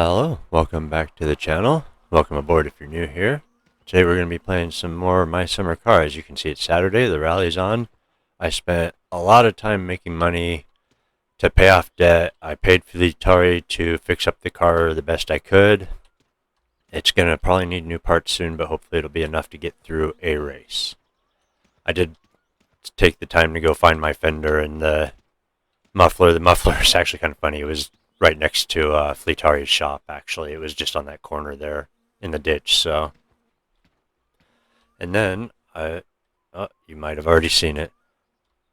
Hello, welcome back to the channel. Welcome aboard if you're new here. Today we're going to be playing some more My Summer Car. As you can see, it's Saturday, the rally's on. I spent a lot of time making money to pay off debt. I paid Fleetari to fix up the car the best I could. It's going to probably need new parts soon, but hopefully it'll be enough to get through a race. I did take the time to go find my fender and the muffler. The muffler is actually kind of funny. It was right next to Fleetari's shop, actually. It was just on that corner there in the ditch, so. And then, you might have already seen it.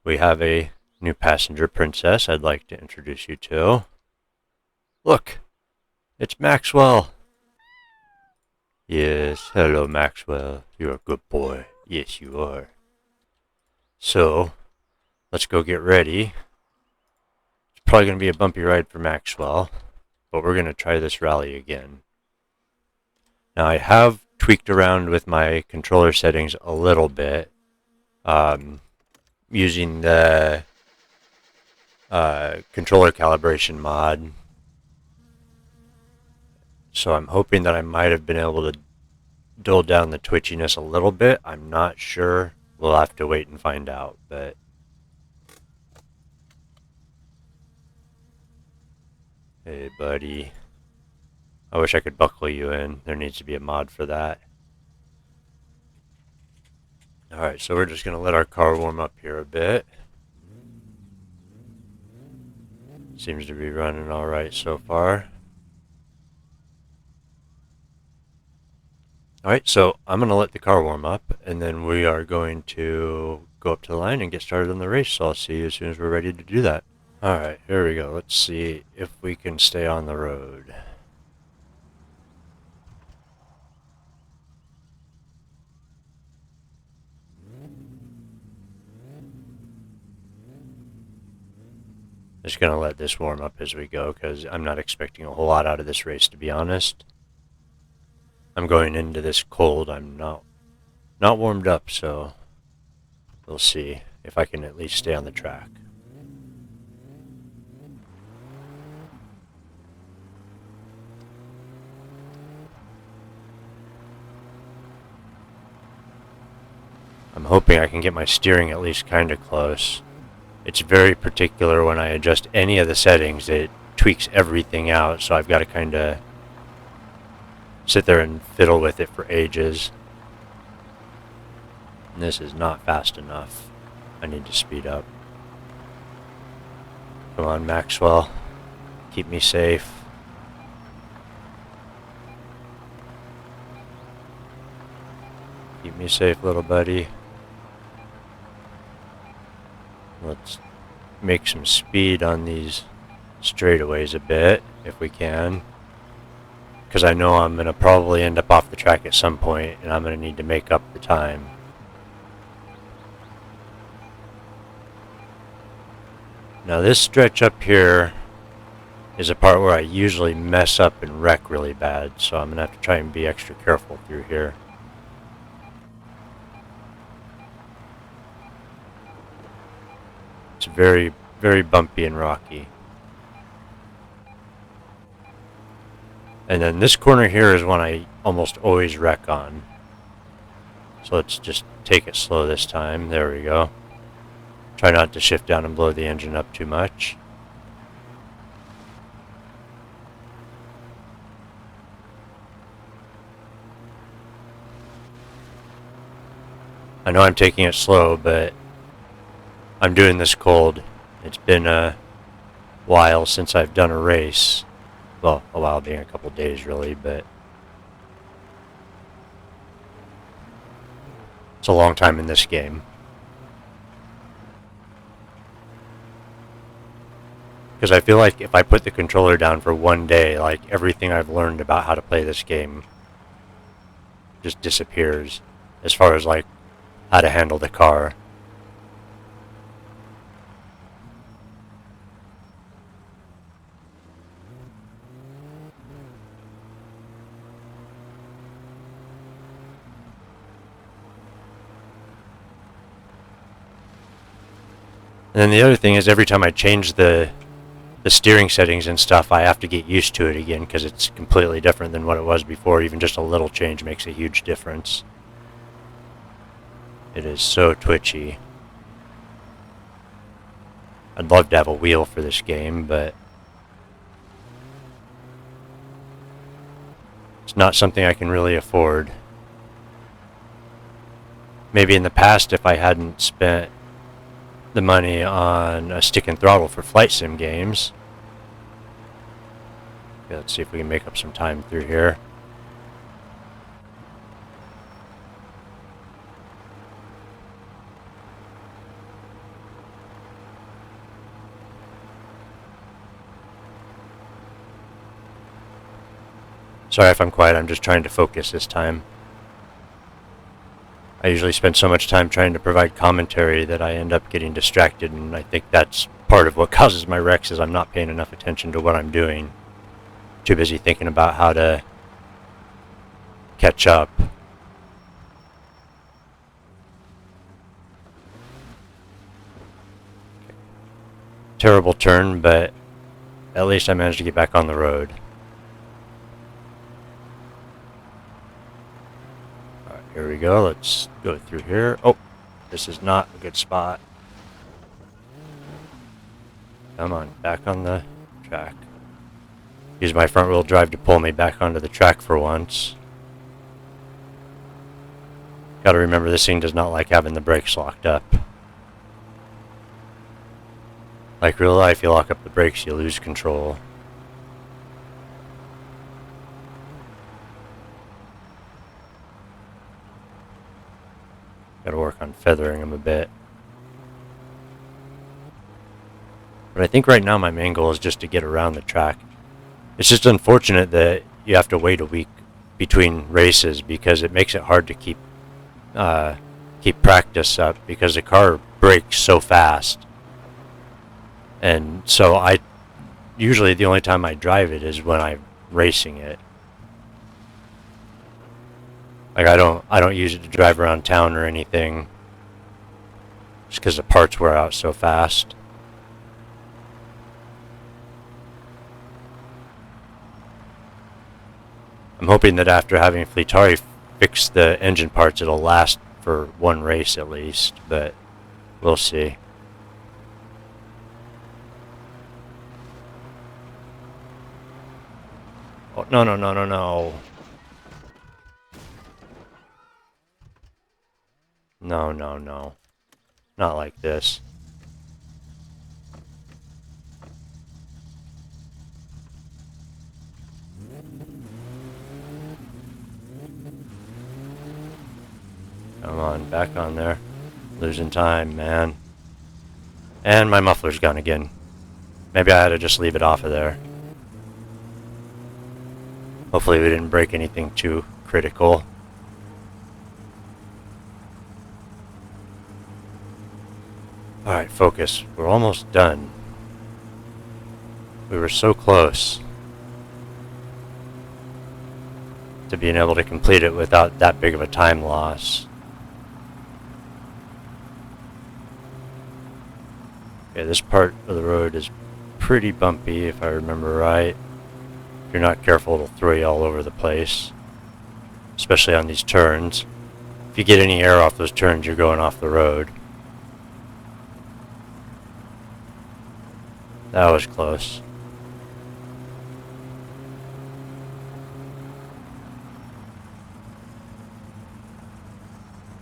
We have a new passenger princess I'd like to introduce you to. Look, it's Maxwell. Yes, hello Maxwell. You're a good boy. Yes, you are. So, let's go get ready. Probably going to be a bumpy ride for Maxwell, but we're going to try this rally again. Now I have tweaked around with my controller settings a little bit, using the controller calibration mod. So I'm hoping that I might have been able to dull down the twitchiness a little bit. I'm not sure. We'll have to wait and find out, but hey, buddy. I wish I could buckle you in. There needs to be a mod for that. Alright, so we're just going to let our car warm up here a bit. Seems to be running alright so far. Alright, so I'm going to let the car warm up, and then we are going to go up to the line and get started on the race. So I'll see you as soon as we're ready to do that. Alright, here we go. Let's see if we can stay on the road. Just going to let this warm up as we go, because I'm not expecting a whole lot out of this race, to be honest. I'm going into this cold. I'm not warmed up, so we'll see if I can at least stay on the track. I'm hoping I can get my steering at least kind of close. It's very particular when I adjust any of the settings. It tweaks everything out, so I've got to kind of sit there and fiddle with it for ages. And this is not fast enough. I need to speed up. Come on, Maxwell. Keep me safe. Keep me safe, little buddy. Let's make some speed on these straightaways a bit, if we can. Because I know I'm going to probably end up off the track at some point, and I'm going to need to make up the time. Now this stretch up here is a part where I usually mess up and wreck really bad, so I'm going to have to try and be extra careful through here. It's very, very bumpy and rocky. And then this corner here is one I almost always wreck on. So let's just take it slow this time. There we go. Try not to shift down and blow the engine up too much. I know I'm taking it slow, but I'm doing this cold. It's been a while since I've done a race. Well, a while being a couple days really, but it's a long time in this game. Because I feel like if I put the controller down for one day, like everything I've learned about how to play this game just disappears. As far as like how to handle the car. And then the other thing is every time I change the the steering settings and stuff, I have to get used to it again because it's completely different than what it was before. Even just a little change makes a huge difference. It is so twitchy. I'd love to have a wheel for this game, but it's not something I can really afford. Maybe in the past, if I hadn't spent the money on a stick and throttle for flight sim games. Okay, let's see if we can make up some time through here. Sorry if I'm quiet, I'm just trying to focus this time. I usually spend so much time trying to provide commentary that I end up getting distracted, and I think that's part of what causes my wrecks is I'm not paying enough attention to what I'm doing. Too busy thinking about how to catch up. Terrible turn, but at least I managed to get back on the road. Here we go, let's go through here. Oh, this is not a good spot. Come on, back on the track. Use my front wheel drive to pull me back onto the track for once. Gotta remember this thing does not like having the brakes locked up. Like real life, you lock up the brakes, you lose control. Gotta work on feathering them a bit. But I think right now my main goal is just to get around the track. It's just unfortunate that you have to wait a week between races because it makes it hard to keep practice up because the car brakes so fast. And so usually the only time I drive it is when I'm racing it. Like I don't use it to drive around town or anything, just because the parts wear out so fast. I'm hoping that after having Fleetari fix the engine parts, it'll last for one race at least, but we'll see. Oh, no, no, no, no, no. No, no, no. Not like this. Come on, back on there. Losing time, man. And my muffler's gone again. Maybe I had to just leave it off of there. Hopefully we didn't break anything too critical. Alright, focus. We're almost done. We were so close to being able to complete it without that big of a time loss. Okay, this part of the road is pretty bumpy if I remember right. If you're not careful, it'll throw you all over the place, especially on these turns. If you get any air off those turns, you're going off the road. That was close.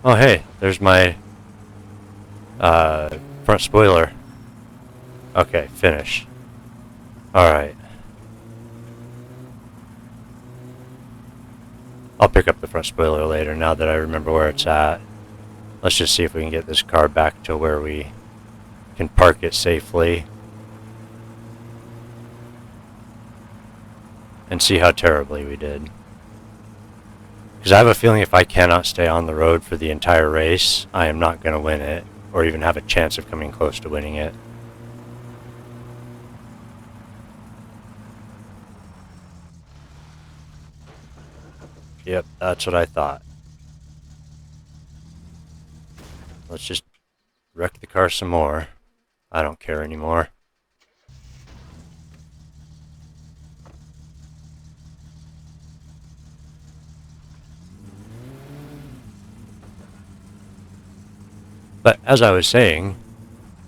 Oh hey, there's my front spoiler. Okay, finish. Alright. I'll pick up the front spoiler later now that I remember where it's at. Let's just see if we can get this car back to where we can park it safely. And see how terribly we did. Because I have a feeling if I cannot stay on the road for the entire race, I am not going to win it, or even have a chance of coming close to winning it. Yep, that's what I thought. Let's just wreck the car some more. I don't care anymore. But as I was saying,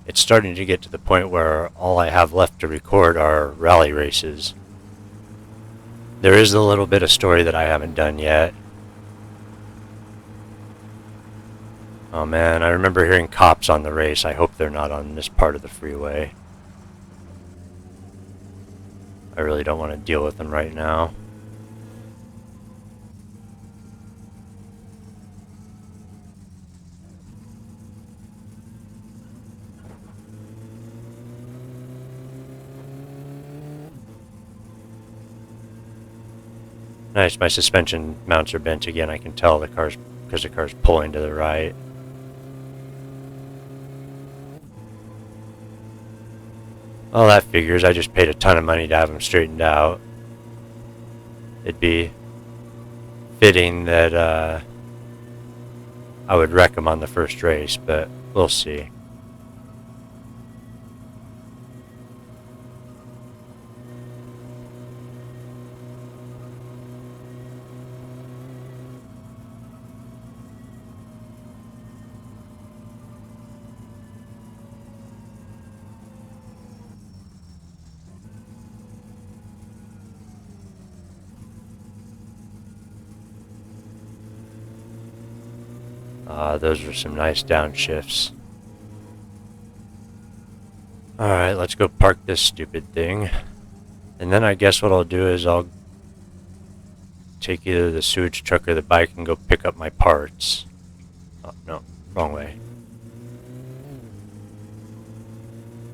it's starting to get to the point where all I have left to record are rally races. There is a little bit of story that I haven't done yet. Oh man, I remember hearing cops on the race. I hope they're not on this part of the freeway. I really don't want to deal with them right now. Nice, my suspension mounts are bent again. I can tell the car's because the car's pulling to the right. Well, that figures. I just paid a ton of money to have them straightened out. It'd be fitting that I would wreck them on the first race, but we'll see. Those were some nice downshifts. Alright, let's go park this stupid thing. And then I guess what I'll do is I'll take either the sewage truck or the bike and go pick up my parts. Oh, no, wrong way.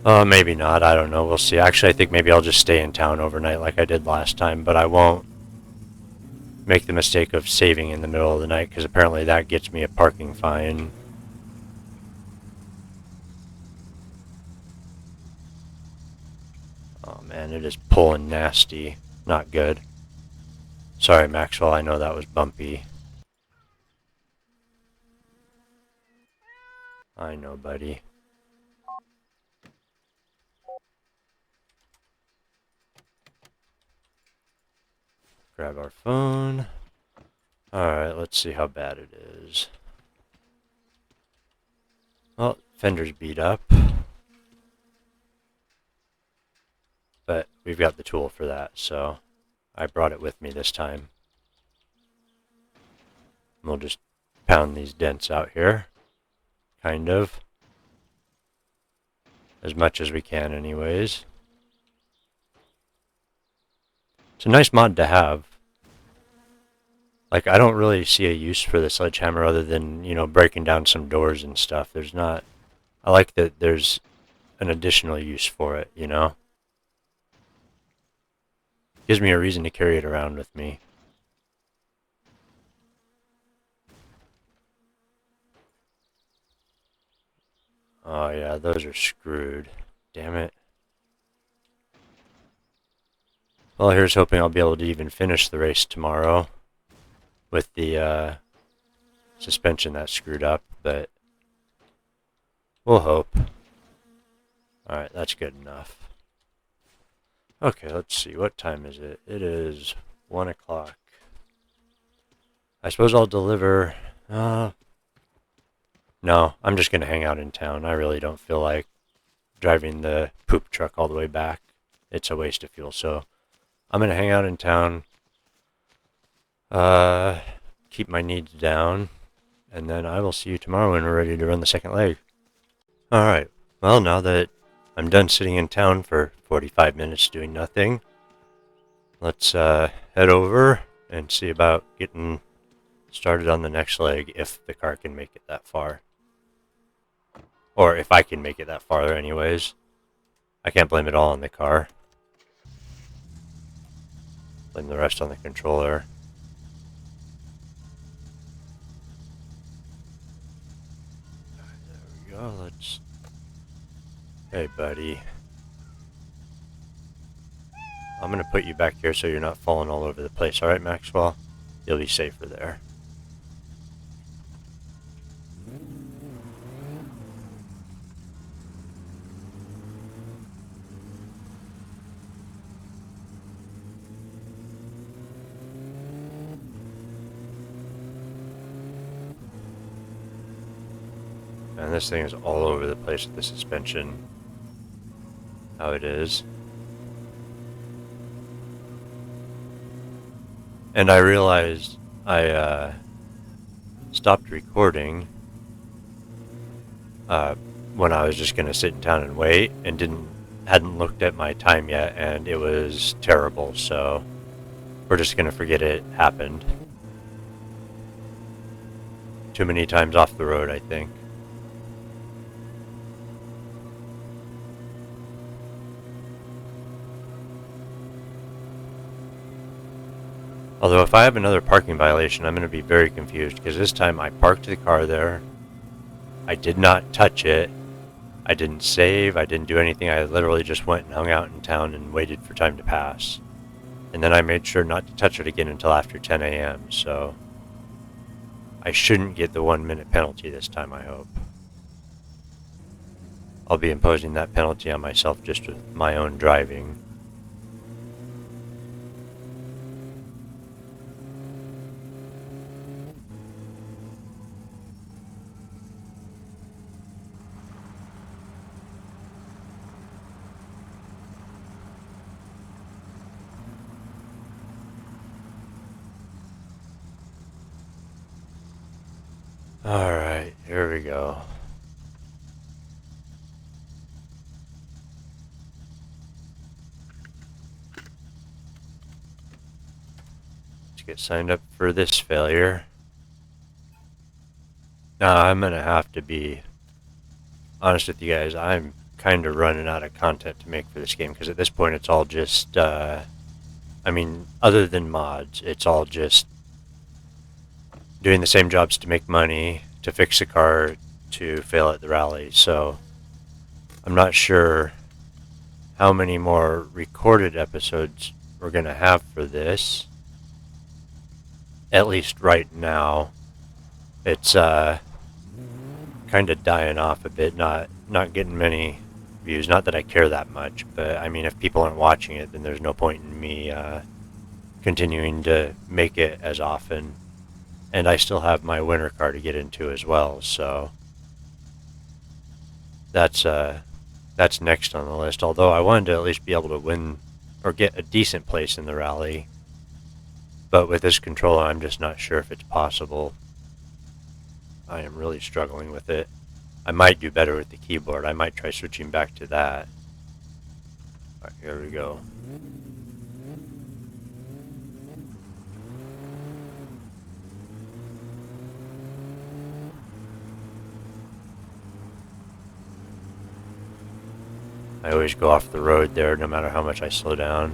Maybe not, I don't know, we'll see. Actually, I think maybe I'll just stay in town overnight like I did last time, but I won't make the mistake of saving in the middle of the night, because apparently that gets me a parking fine. Oh man, it is pulling nasty. Not good. Sorry, Maxwell, I know that was bumpy. I know, buddy. Grab our phone. Alright, let's see how bad it is. Well, fender's beat up. But we've got the tool for that, so I brought it with me this time. We'll just pound these dents out here. Kind of. As much as we can anyways. It's a nice mod to have. Like, I don't really see a use for the sledgehammer other than, you know, breaking down some doors and stuff. There's not... I like that there's an additional use for it, you know? Gives me a reason to carry it around with me. Oh yeah, those are screwed. Damn it. Well, here's hoping I'll be able to even finish the race tomorrow with the suspension that's screwed up, but we'll hope. Alright, that's good enough. Okay, let's see, what time is it? It is 1 o'clock. I suppose I'll deliver... No, I'm just going to hang out in town. I really don't feel like driving the poop truck all the way back. It's a waste of fuel, so I'm going to hang out in town, keep my needs down, and then I will see you tomorrow when we're ready to run the second leg. Alright, well, now that I'm done sitting in town for 45 minutes doing nothing, let's head over and see about getting started on the next leg if the car can make it that far. Or if I can make it that far anyways. I can't blame it all on the car. Blame the rest on the controller. There we go, let's... Hey buddy. I'm gonna put you back here so you're not falling all over the place, alright Maxwell? You'll be safer there. And this thing is all over the place with the suspension. How it is. And I realized I stopped recording when I was just going to sit in town and wait, and hadn't looked at my time yet, and it was terrible, so we're just going to forget it happened. Too many times off the road, I think. Although if I have another parking violation, I'm going to be very confused, because this time I parked the car there, I did not touch it, I didn't save, I didn't do anything, I literally just went and hung out in town and waited for time to pass. And then I made sure not to touch it again until after 10 a.m., so I shouldn't get the 1-minute penalty this time, I hope. I'll be imposing that penalty on myself just with my own driving. Alright, here we go. Let's get signed up for this failure. Now, I'm gonna have to be honest with you guys. I'm kind of running out of content to make for this game, because at this point it's all just, I mean, other than mods, it's all just doing the same jobs to make money, to fix a car, to fail at the rally. So I'm not sure how many more recorded episodes we're going to have for this. At least right now. It's kind of dying off a bit, not getting many views. Not that I care that much, but I mean, if people aren't watching it, then there's no point in me continuing to make it as often. And I still have my winter car to get into as well, so that's next on the list. Although I wanted to at least be able to win or get a decent place in the rally, but with this controller, I'm just not sure if it's possible. I am really struggling with it. I might do better with the keyboard. I might try switching back to that. All right, here we go. I always go off the road there, no matter how much I slow down.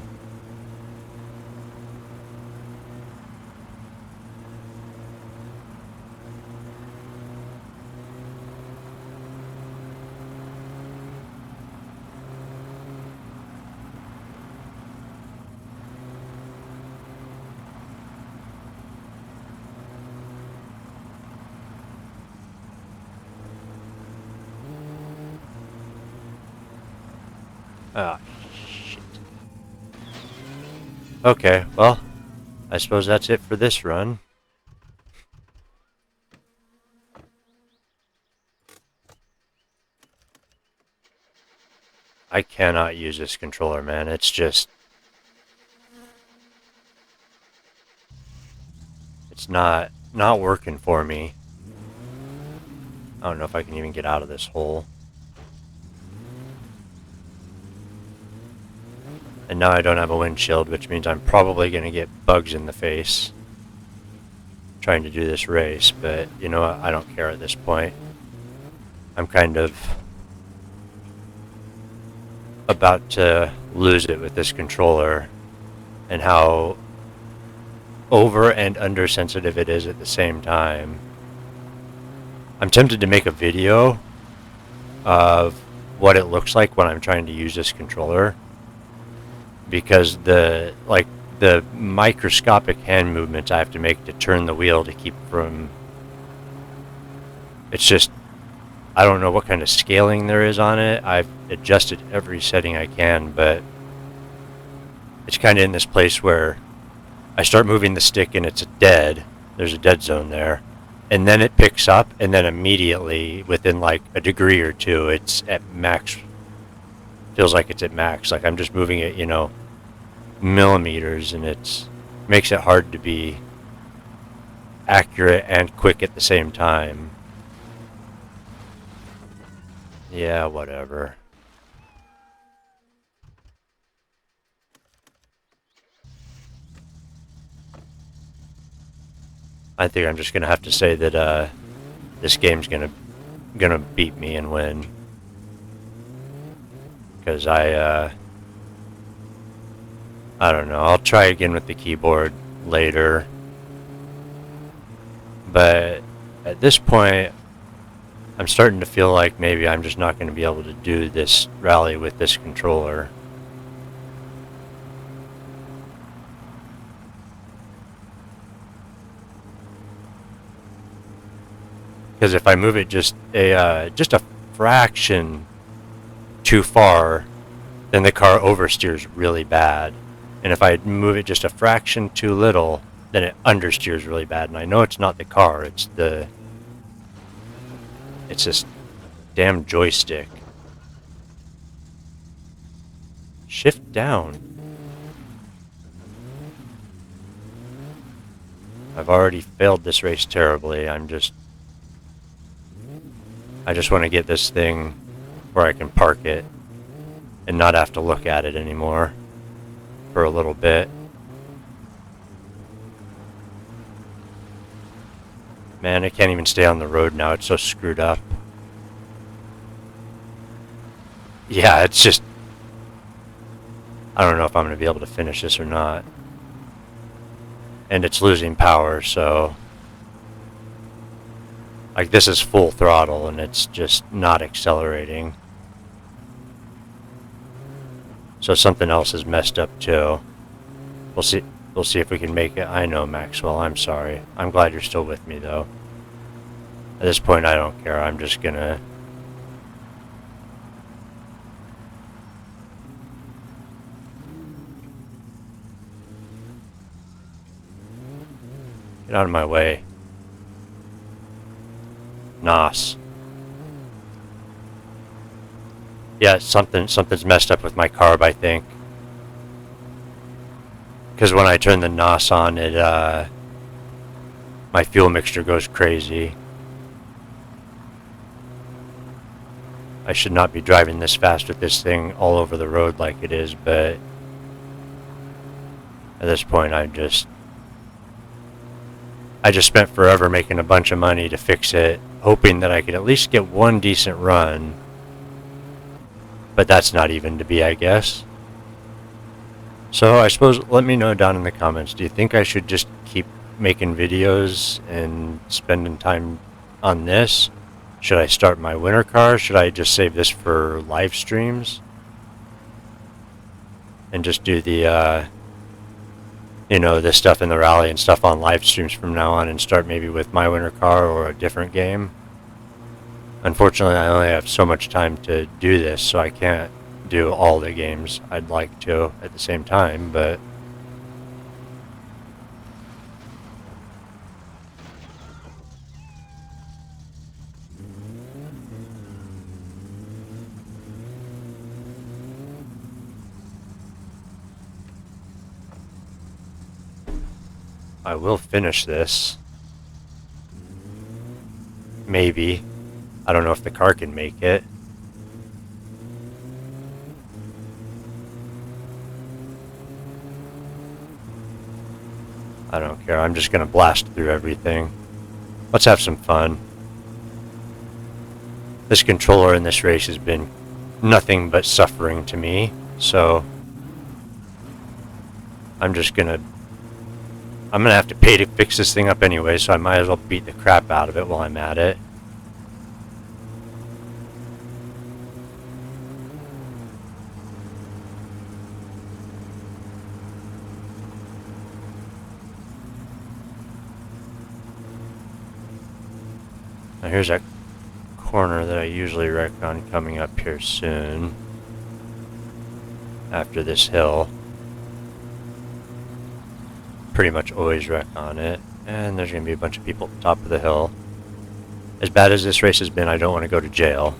Ah, shit. Okay, well, I suppose that's it for this run. I cannot use this controller, man. It's just... it's not working for me. I don't know if I can even get out of this hole. And now I don't have a windshield, which means I'm probably going to get bugs in the face trying to do this race, but you know what? I don't care at this point. I'm kind of about to lose it with this controller and how over and under sensitive it is at the same time. I'm tempted to make a video of what it looks like when I'm trying to use this controller, because the microscopic hand movements I have to make to turn the wheel to keep from... it's just... I don't know what kind of scaling there is on it. I've adjusted every setting I can, but it's kind of in this place where I start moving the stick and it's dead. There's a dead zone there. and then it picks up, and then immediately, within like a degree or two, it's at max. Feels like it's at max. Like I'm just moving it, millimeters, and it makes it hard to be accurate and quick at the same time. Yeah, whatever. I think I'm just gonna have to say that this game's gonna beat me and win, because I don't know. I'll try again with the keyboard later, but at this point, I'm starting to feel like maybe I'm just not going to be able to do this rally with this controller. Because if I move it just a fraction too far, then the car oversteers really bad. And if I move it just a fraction too little, then it understeers really bad. And I know it's not the car, it's this damn joystick. Shift down. I've already failed this race terribly. I just want to get this thing where I can park it and not have to look at it anymore for a little bit. Man, I can't even stay on the road now. It's so screwed up. Yeah, it's just... I don't know if I'm going to be able to finish this or not. And it's losing power, so... Like, this is full throttle, and it's just not accelerating. So something else is messed up, too. We'll see if we can make it. I know, Maxwell, I'm sorry. I'm glad you're still with me, though. At this point, I don't care. I'm just gonna... Get out of my way. Nos. Yeah, something's messed up with my carb, I think. Because when I turn the NOS on, my fuel mixture goes crazy. I should not be driving this fast with this thing all over the road like it is, but at this point I just spent forever making a bunch of money to fix it, hoping that I could at least get one decent run. But that's not even to be, I guess. So I suppose, let me know down in the comments, do you think I should just keep making videos and spending time on this? Should I start my winter car? Should I just save this for live streams? And just do the, this stuff in the rally and stuff on live streams from now on, and start maybe with my winter car or a different game? Unfortunately, I only have so much time to do this, so I can't do all the games I'd like to at the same time, but... I will finish this. Maybe. I don't know if the car can make it. I don't care. I'm just gonna blast through everything. Let's have some fun. This controller in this race has been nothing but suffering to me, so I'm gonna have to pay to fix this thing up anyway, so I might as well beat the crap out of it while I'm at it. Now here's that corner that I usually wreck on coming up here soon. After this hill. Pretty much always wreck on it. And there's going to be a bunch of people at the top of the hill. As bad as this race has been, I don't want to go to jail.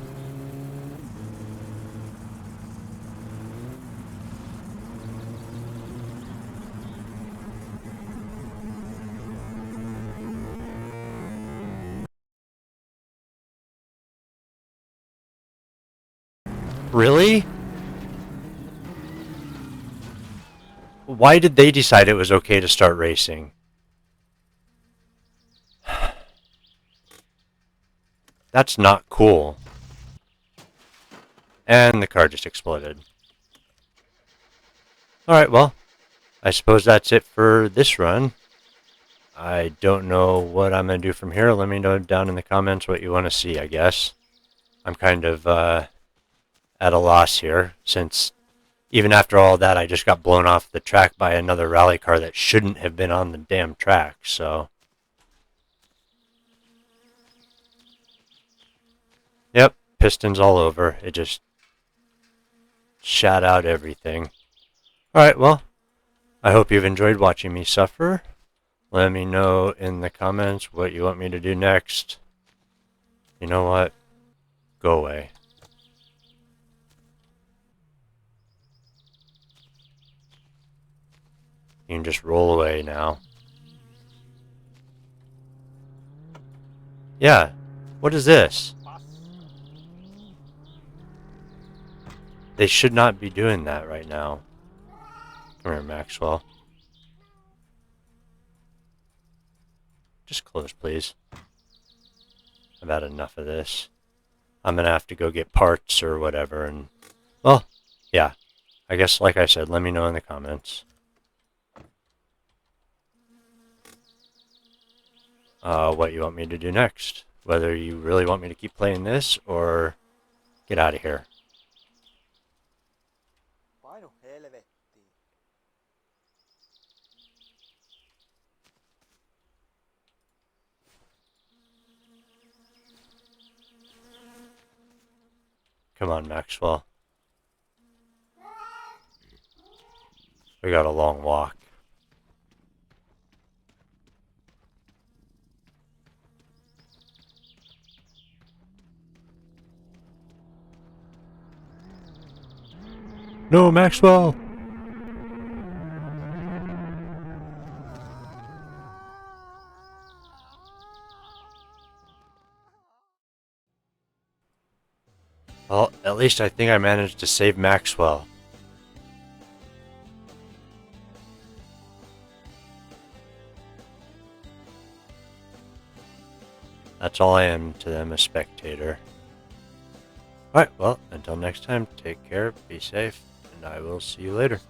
Really? Why did they decide it was okay to start racing? That's not cool. And the car just exploded. Alright, well, I suppose that's it for this run. I don't know what I'm going to do from here. Let me know down in the comments what you want to see, I guess. I'm kind of at a loss here, since even after all that, I just got blown off the track by another rally car that shouldn't have been on the damn track, so... Yep, pistons all over. It just shot out everything. Alright, well, I hope you've enjoyed watching me suffer. Let me know in the comments what you want me to do next. You know what? Go away. You can just roll away now. Yeah, what is this? They should not be doing that right now. Come here, Maxwell. Just close, please. I've had enough of this. I'm gonna have to go get parts or whatever, and... Well, yeah. I guess, like I said, let me know in the comments. What you want me to do next. Whether you really want me to keep playing this, or get out of here. Come on, Maxwell. We got a long walk. No, Maxwell! Well, at least I think I managed to save Maxwell. That's all I am to them, a spectator. Alright, well, until next time, take care, be safe, and I will see you later.